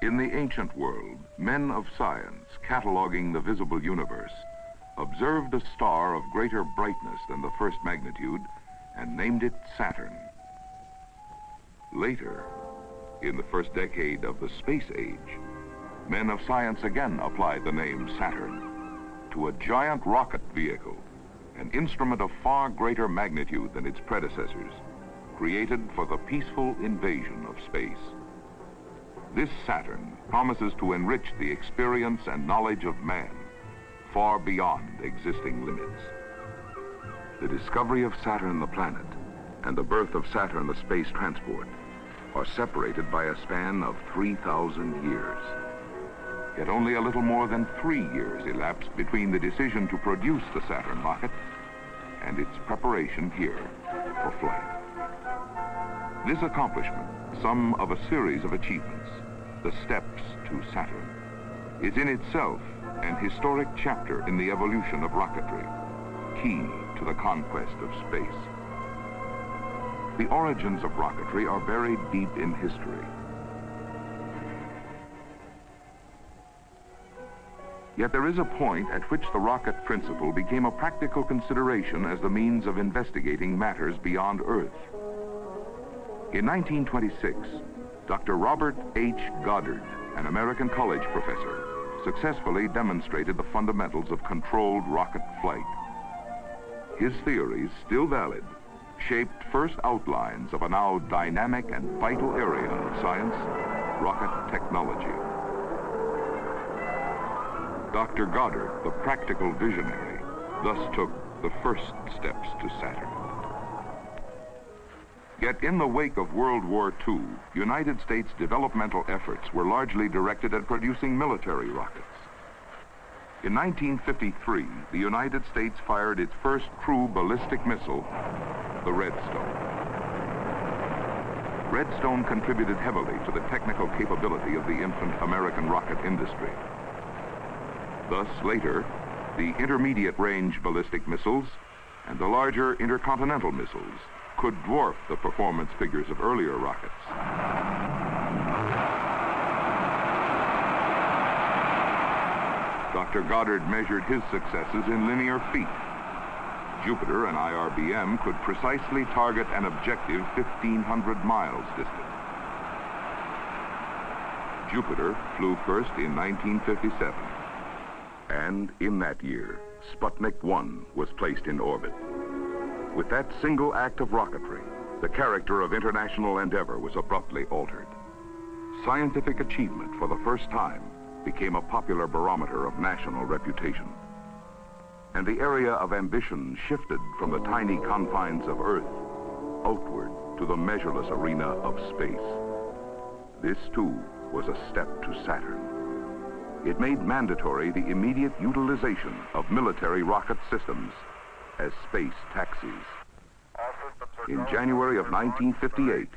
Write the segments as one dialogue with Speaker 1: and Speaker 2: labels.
Speaker 1: In the ancient world, men of science, cataloging the visible universe, observed a star of greater brightness than the first magnitude and named it Saturn. Later, in the first decade of the space age, men of science again applied the name Saturn to a giant rocket vehicle, an instrument of far greater magnitude than its predecessors, created for the peaceful invasion of space. This Saturn promises to enrich the experience and knowledge of man far beyond existing limits. The discovery of Saturn the planet and the birth of Saturn the space transport are separated by a span of 3,000 years. Yet only a little more than 3 years elapsed between the decision to produce the Saturn rocket and its preparation here for flight. This accomplishment, some of a series of achievements, the steps to Saturn, is in itself an historic chapter in the evolution of rocketry, key to the conquest of space. The origins of rocketry are buried deep in history. Yet there is a point at which the rocket principle became a practical consideration as the means of investigating matters beyond Earth. In 1926, Dr. Robert H. Goddard, an American college professor, successfully demonstrated the fundamentals of controlled rocket flight. His theories, still valid, shaped first outlines of a now dynamic and vital area of science, rocket technology. Dr. Goddard, the practical visionary, thus took the first steps to Saturn. Yet in the wake of World War II, United States developmental efforts were largely directed at producing military rockets. In 1953, the United States fired its first crew ballistic missile, the Redstone. Redstone contributed heavily to the technical capability of the infant American rocket industry. Thus, later, the intermediate-range ballistic missiles and the larger intercontinental missiles could dwarf the performance figures of earlier rockets. Dr. Goddard measured his successes in linear feet. Jupiter and IRBM could precisely target an objective 1,500 miles distant. Jupiter flew first in 1957. And in that year, Sputnik 1 was placed in orbit. With that single act of rocketry, the character of international endeavor was abruptly altered. Scientific achievement for the first time became a popular barometer of national reputation. And the area of ambition shifted from the tiny confines of Earth outward to the measureless arena of space. This, too, was a step to Saturn. It made mandatory the immediate utilization of military rocket systems as space taxis. In January of 1958,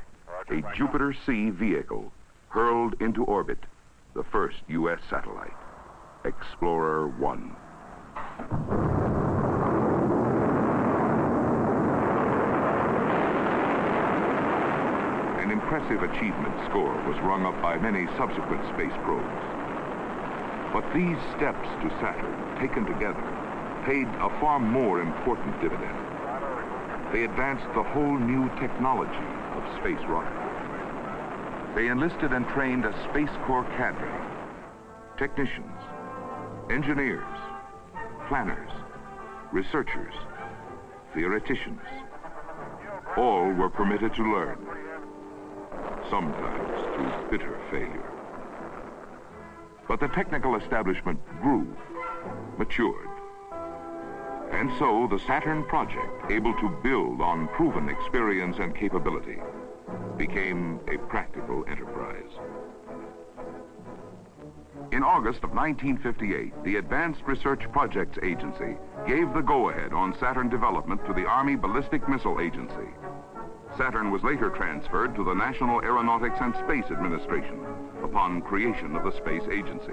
Speaker 1: a Jupiter C vehicle hurled into orbit the first U.S. satellite, Explorer 1. An impressive achievement score was rung up by many subsequent space probes. But these steps to Saturn, taken together, paid a far more important dividend. They advanced the whole new technology of space rocketry. They enlisted and trained a Space Corps cadre, technicians, engineers, planners, researchers, theoreticians. All were permitted to learn, sometimes through bitter failure. But the technical establishment grew, matured. And so the Saturn project, able to build on proven experience and capability, became a practical enterprise. In August of 1958, the Advanced Research Projects Agency gave the go-ahead on Saturn development to the Army Ballistic Missile Agency. Saturn was later transferred to the National Aeronautics and Space Administration upon creation of the Space Agency.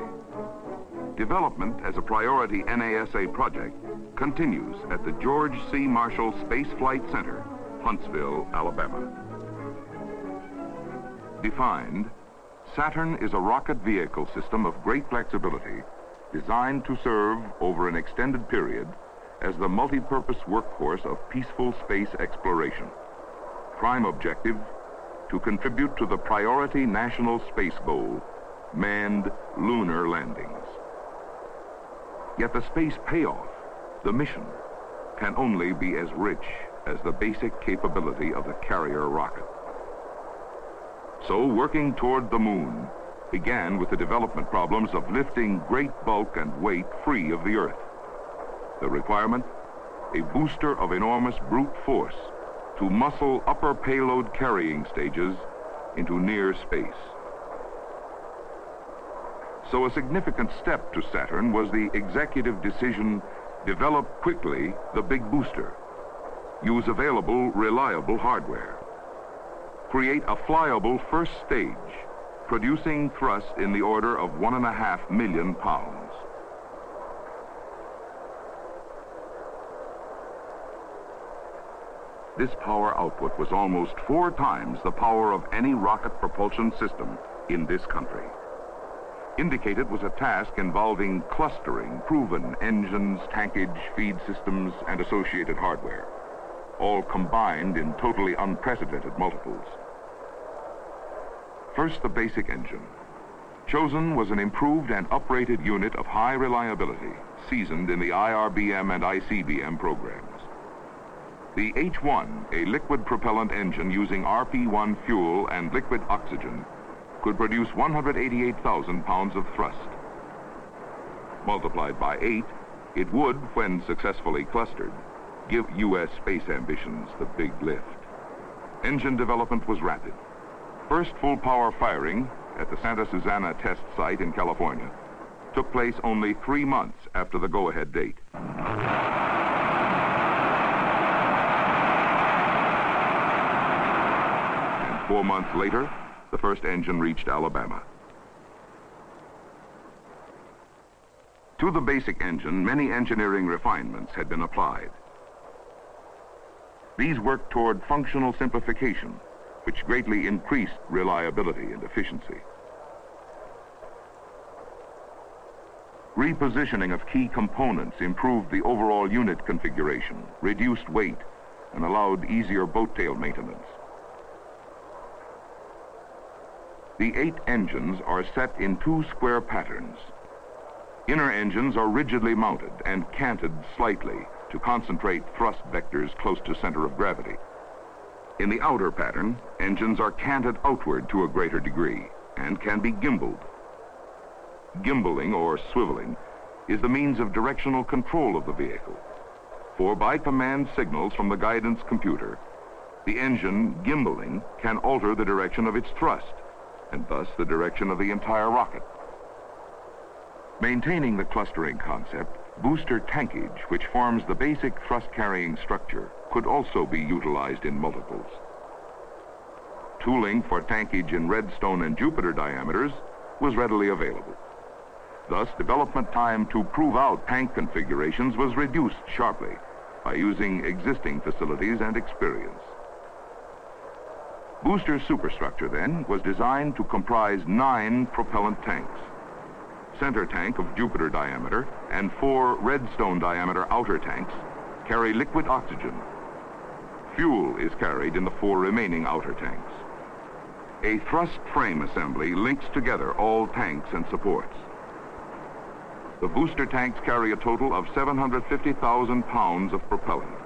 Speaker 1: Development as a priority NASA project continues at the George C. Marshall Space Flight Center, Huntsville, Alabama. Defined, Saturn is a rocket vehicle system of great flexibility designed to serve over an extended period as the multi-purpose workhorse of peaceful space exploration. Prime objective, to contribute to the priority national space goal, manned lunar landings. Yet the space payoff, the mission, can only be as rich as the basic capability of the carrier rocket. So working toward the moon began with the development problems of lifting great bulk and weight free of the Earth. The requirement, a booster of enormous brute force to muscle upper payload carrying stages into near space. So a significant step to Saturn was the executive decision: develop quickly the big booster, use available, reliable hardware, create a flyable first stage, producing thrust in the order of 1.5 million pounds. This power output was almost 4 times the power of any rocket propulsion system in this country. Indicated was a task involving clustering proven engines, tankage, feed systems, and associated hardware, all combined in totally unprecedented multiples. First, the basic engine. Chosen was an improved and uprated unit of high reliability, seasoned in the IRBM and ICBM programs. The H-1, a liquid propellant engine using RP-1 fuel and liquid oxygen, could produce 188,000 pounds of thrust. Multiplied by 8, it would, when successfully clustered, give U.S. space ambitions the big lift. Engine development was rapid. First full power firing at the Santa Susana test site in California took place only 3 months after the go-ahead date. And 4 months later, the first engine reached Alabama. To the basic engine, many engineering refinements had been applied. These worked toward functional simplification, which greatly increased reliability and efficiency. Repositioning of key components improved the overall unit configuration, reduced weight, and allowed easier boat tail maintenance. The 8 engines are set in 2 square patterns. Inner engines are rigidly mounted and canted slightly to concentrate thrust vectors close to center of gravity. In the outer pattern, engines are canted outward to a greater degree and can be gimbaled. Gimbaling, or swiveling, is the means of directional control of the vehicle. For by command signals from the guidance computer, the engine gimbaling can alter the direction of its thrust, and thus the direction of the entire rocket. Maintaining the clustering concept, booster tankage, which forms the basic thrust-carrying structure, could also be utilized in multiples. Tooling for tankage in Redstone and Jupiter diameters was readily available. Thus, development time to prove out tank configurations was reduced sharply by using existing facilities and experience. Booster superstructure, then, was designed to comprise 9 propellant tanks. Center tank of Jupiter diameter and 4 Redstone diameter outer tanks carry liquid oxygen. Fuel is carried in the 4 remaining outer tanks. A thrust frame assembly links together all tanks and supports. The booster tanks carry a total of 750,000 pounds of propellant,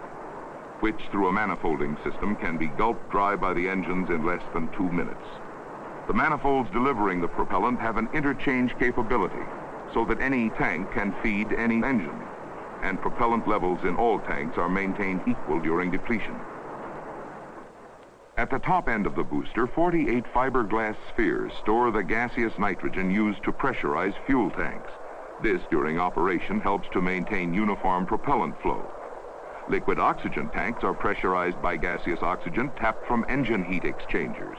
Speaker 1: which through a manifolding system can be gulped dry by the engines in less than 2 minutes. The manifolds delivering the propellant have an interchange capability so that any tank can feed any engine, and propellant levels in all tanks are maintained equal during depletion. At the top end of the booster, 48 fiberglass spheres store the gaseous nitrogen used to pressurize fuel tanks. This, during operation, helps to maintain uniform propellant flow. Liquid oxygen tanks are pressurized by gaseous oxygen tapped from engine heat exchangers.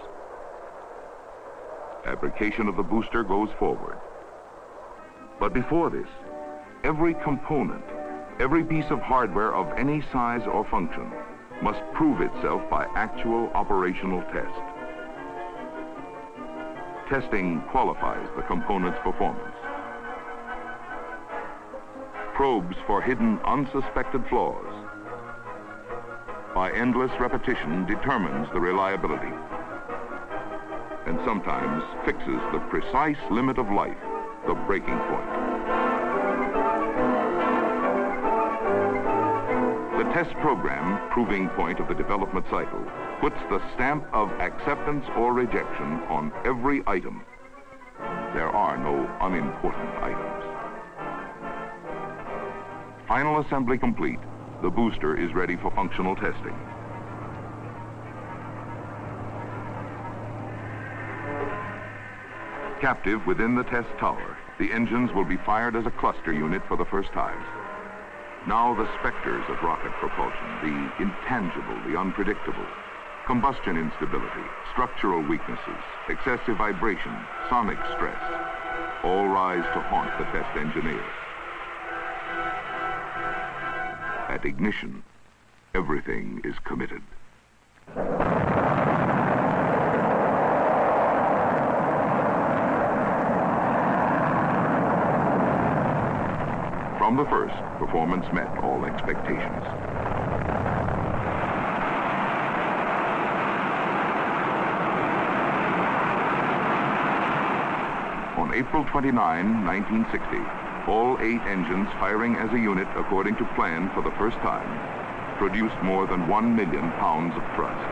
Speaker 1: Fabrication of the booster goes forward. But before this, every component, every piece of hardware of any size or function must prove itself by actual operational test. testing qualifies the component's performance. Probes for hidden, unsuspected flaws. By endless repetition determines the reliability, and sometimes fixes the precise limit of life, the breaking point. The test program, proving point of the development cycle, puts the stamp of acceptance or rejection on every item. There are no unimportant items. Final assembly complete, the booster is ready for functional testing. Captive within the test tower, the engines will be fired as a cluster unit for the first time. Now the specters of rocket propulsion, the intangible, the unpredictable, combustion instability, structural weaknesses, excessive vibration, sonic stress, all rise to haunt the test engineer. At ignition, everything is committed. From the first, performance met all expectations. On April 29, 1960, all 8 engines firing as a unit according to plan for the first time produced more than 1 million pounds of thrust.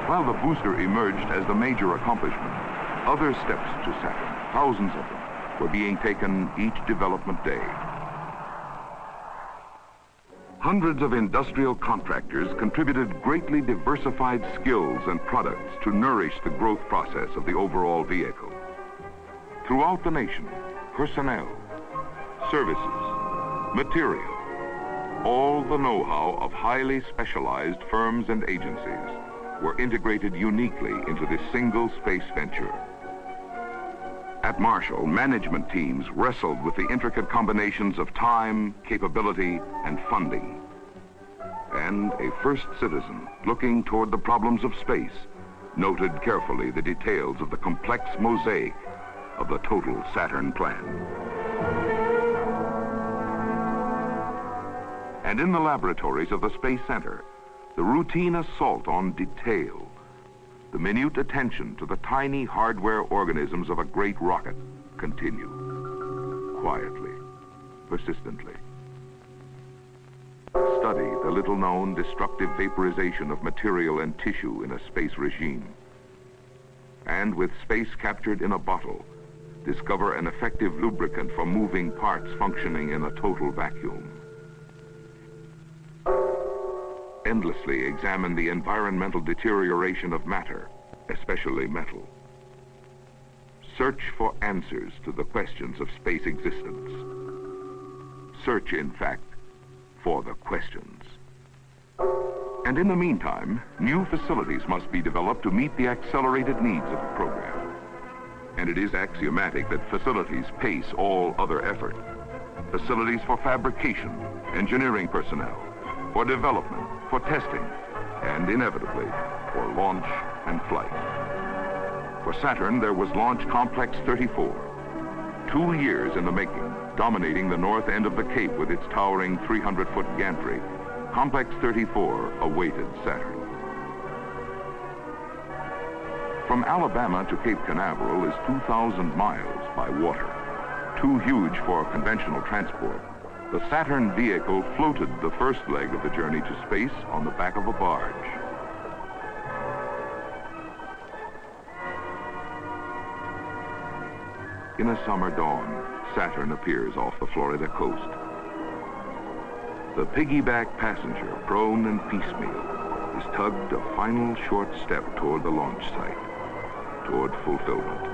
Speaker 1: While the booster emerged as the major accomplishment, other steps to Saturn, thousands of them, were being taken each development day. Hundreds of industrial contractors contributed greatly diversified skills and products to nourish the growth process of the overall vehicle. Throughout the nation, personnel, services, material, all the know-how of highly specialized firms and agencies were integrated uniquely into this single space venture. At Marshall, management teams wrestled with the intricate combinations of time, capability, and funding. And a first citizen, looking toward the problems of space, noted carefully the details of the complex mosaic of the total Saturn plan. And in the laboratories of the Space Center, the routine assault on detail, the minute attention to the tiny hardware organisms of a great rocket continue, quietly, persistently. Study the little-known destructive vaporization of material and tissue in a space regime. And with space captured in a bottle, discover an effective lubricant for moving parts functioning in a total vacuum. Endlessly examine the environmental deterioration of matter, especially metal. Search for answers to the questions of space existence. Search, in fact, for the questions. And in the meantime, new facilities must be developed to meet the accelerated needs of the program. And it is axiomatic that facilities pace all other effort. Facilities for fabrication, engineering personnel, for development, for testing, and inevitably, for launch and flight. For Saturn, there was Launch Complex 34. 2 years in the making, dominating the north end of the Cape with its towering 300-foot gantry, Complex 34 awaited Saturn. From Alabama to Cape Canaveral is 2,000 miles by water, too huge for conventional transport. The Saturn vehicle floated the first leg of the journey to space on the back of a barge. In a summer dawn, Saturn appears off the Florida coast. The piggyback passenger, prone and piecemeal, is tugged a final short step toward the launch site, toward fulfillment.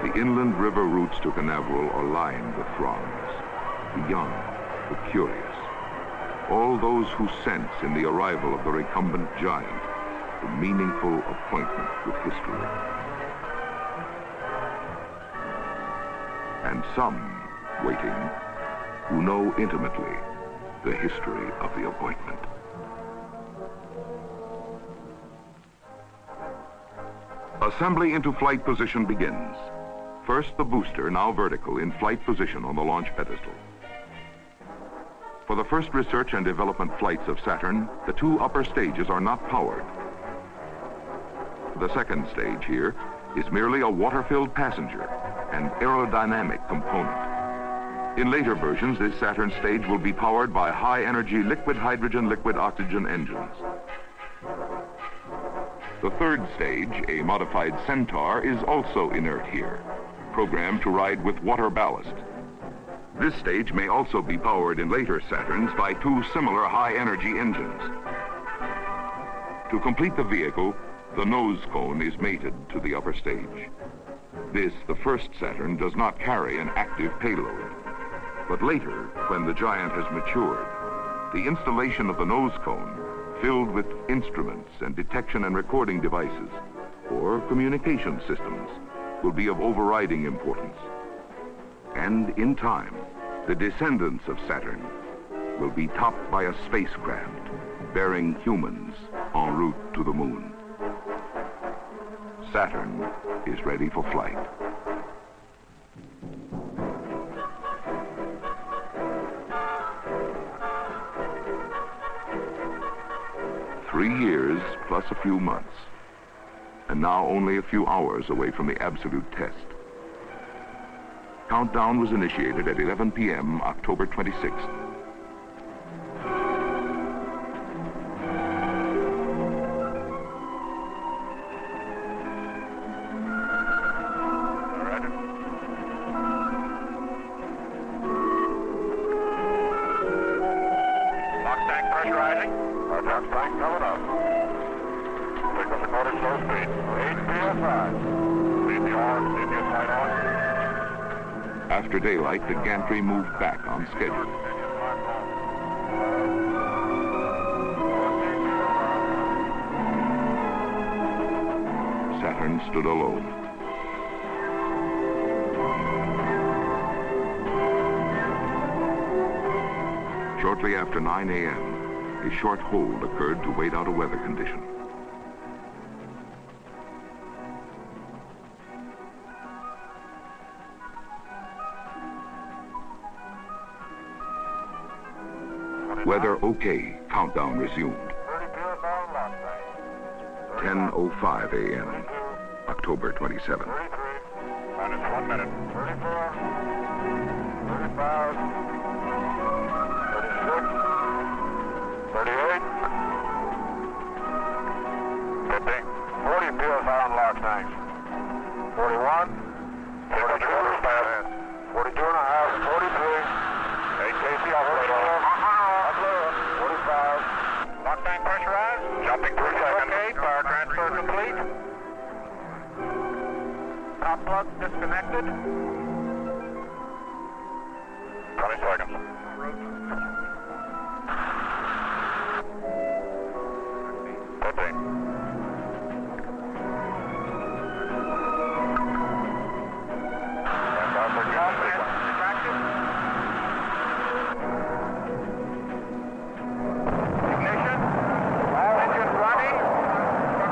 Speaker 1: The inland river routes to Canaveral are lined with throngs, the young, the curious, all those who sense in the arrival of the recumbent giant the meaningful appointment with history. And some waiting who know intimately the history of the appointment. Assembly into flight position begins. First, the booster, now vertical, in flight position on the launch pedestal. For the first research and development flights of Saturn, the two upper stages are not powered. The second stage here is merely a water-filled passenger, an aerodynamic component. In later versions, this Saturn stage will be powered by high-energy liquid hydrogen, liquid oxygen engines. The third stage, a modified Centaur, is also inert here, programmed to ride with water ballast. This stage may also be powered in later Saturns by two similar high-energy engines. To complete the vehicle, the nose cone is mated to the upper stage. This, the first Saturn, does not carry an active payload. But later, when the giant has matured, the installation of the nose cone, filled with instruments and detection and recording devices, or communication systems, will be of overriding importance. And in time, the descendants of Saturn will be topped by a spacecraft bearing humans en route to the moon. Saturn is ready for flight. Three years plus a few months, and now only a few hours away from the absolute test. Countdown was initiated at 11 p.m. October 26th. After daylight, the gantry moved back on schedule. Saturn stood alone. Shortly after 9 a.m., a short hold occurred to wait out a weather condition. Weather okay, countdown resumed. 10:05 a.m., October 27th.
Speaker 2: Minus 1 minute. 34, 35, 36, 38, 50, 40 psi on lock tanks. 41, 42 is fast. 42 and a half, 43, 8 kc operator. 45, lock tank pressurized. Jumping 3 seconds. Okay, power transfer complete. Top plug disconnected. 20 seconds. 15. Ignition. All engines running.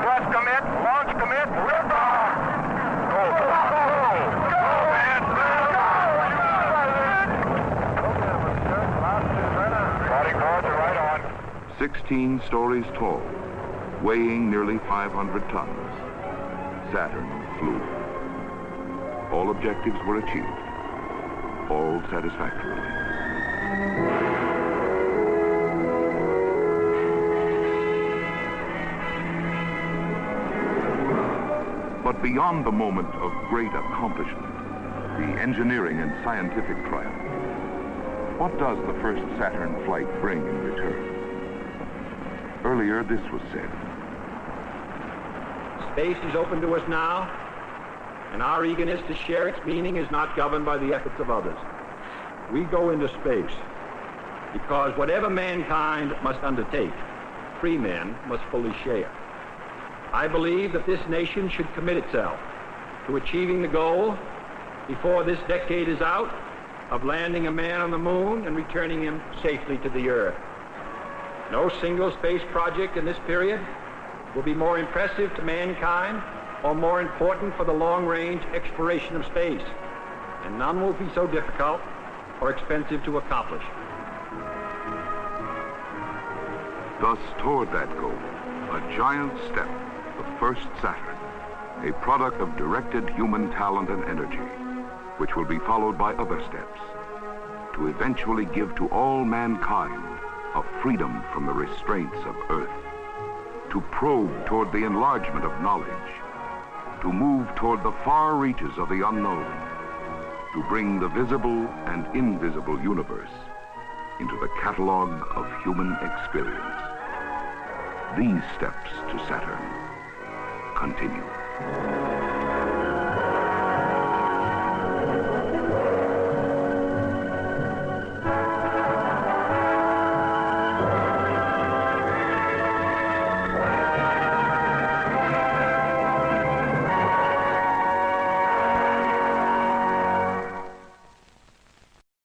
Speaker 2: Thrust commit. Launch commit. Lift off. Go. Starting forward to right on.
Speaker 1: 16 stories tall, weighing nearly 500 tons, Saturn flew. All objectives were achieved, all satisfactorily. But beyond the moment of great accomplishment, the engineering and scientific triumph, what does the first Saturn flight bring in return? Earlier, this was said.
Speaker 3: Space is open to us now, and our eagerness to share its meaning is not governed by the efforts of others. We go into space because whatever mankind must undertake, free men must fully share. I believe that this nation should commit itself to achieving the goal before this decade is out of landing a man on the moon and returning him safely to the Earth. No single space project in this period will be more impressive to mankind or more important for the long-range exploration of space, and none will be so difficult or expensive to accomplish.
Speaker 1: Thus, toward that goal, a giant step, the first Saturn, a product of directed human talent and energy, which will be followed by other steps, to eventually give to all mankind a freedom from the restraints of Earth, to probe toward the enlargement of knowledge, to move toward the far reaches of the unknown, to bring the visible and invisible universe into the catalog of human experience. These steps to Saturn continue.